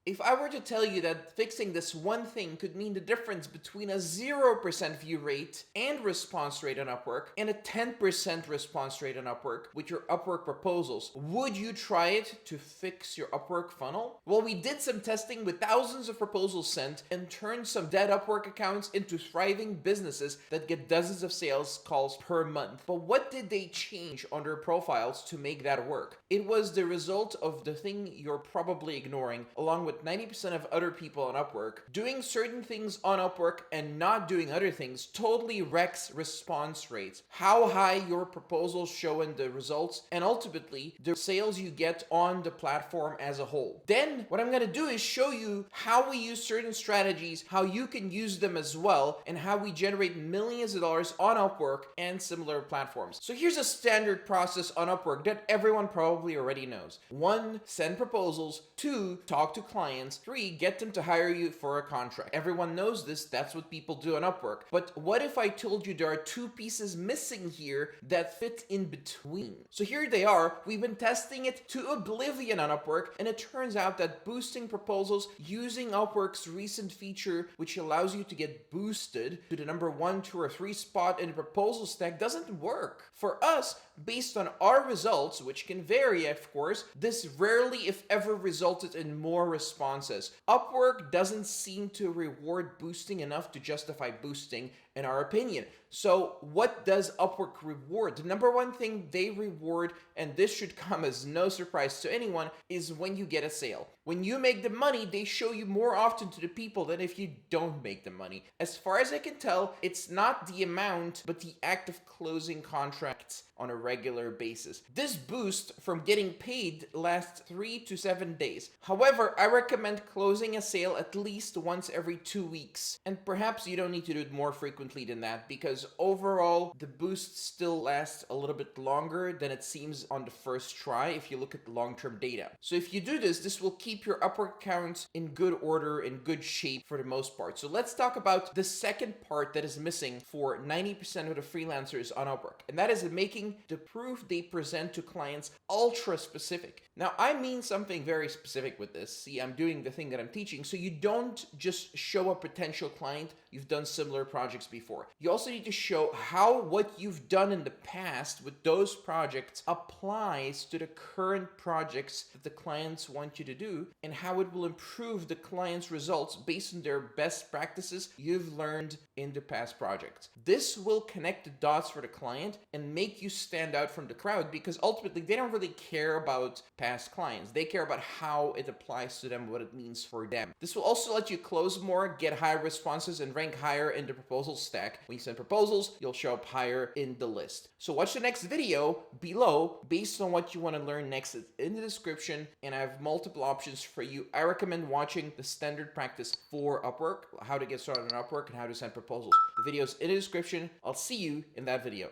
If I were to tell you that fixing this one thing could mean the difference between a 0% view rate and response rate on Upwork and a 10% response rate on Upwork with your Upwork proposals, would you try it to fix your Upwork funnel? Well, we did some testing with thousands of proposals sent and turned some dead Upwork accounts into thriving businesses that get dozens of sales calls per month. But what did they change on their profiles to make that work? It was the result of the thing you're probably ignoring, along with 90% of other people on Upwork. Doing certain things on Upwork and not doing other things totally wrecks response rates, how high your proposals show in the results, and ultimately the sales you get on the platform as a whole. Then what I'm going to do is show you how we use certain strategies, how you can use them as well, and how we generate millions of dollars on Upwork and similar platforms. So here's a standard process on Upwork that everyone probably already knows. 1, send proposals. 2, talk to clients. 3, get them to hire you for a contract. Everyone knows this. That's what people do on Upwork. But what if I told you there are 2 pieces missing here that fit in between? So here they are. We've been testing it to oblivion on Upwork, and it turns out that boosting proposals using Upwork's recent feature, which allows you to get boosted to the number 1, 2, or 3 spot in the proposal stack, doesn't work. For us, based on our results, which can vary, of course, this rarely, if ever, resulted in more responses. Upwork doesn't seem to reward boosting enough to justify boosting, in our opinion. So what does Upwork reward? The number one thing they reward, and this should come as no surprise to anyone, is when you get a sale. When you make the money, they show you more often to the people than if you don't make the money. As far as I can tell, it's not the amount, but the act of closing contracts on a regular basis. This boost from getting paid lasts 3 to 7 days. However, I recommend closing a sale at least once every 2 weeks. And perhaps you don't need to do it more frequently than that, because overall, the boost still lasts a little bit longer than it seems on the first try if you look at the long-term data. So if you do this, this will keep your Upwork account in good order, in good shape for the most part. So let's talk about the second part that is missing for 90% of the freelancers on Upwork, and that is making the proof they present to clients ultra specific. Now, I mean something very specific with this. See, I'm doing the thing that I'm teaching, so you don't just show a potential client you've done similar projects before. You also need to show how what you've done in the past with those projects applies to the current projects that the clients want you to do, and how it will improve the client's results based on their best practices you've learned in the past projects. This will connect the dots for the client and make you stand out from the crowd, because ultimately they don't really care about past clients. They care about how it applies to them, what it means for them. This will also let you close more, get higher responses, and rank higher in the proposal stack. When you send proposals, you'll show up higher in the list. So watch the next video below based on what you want to learn next. It's in the description, and I have multiple options for you. I recommend watching the standard practice for Upwork, how to get started on Upwork and how to send proposals. The video is in the description. I'll see you in that video.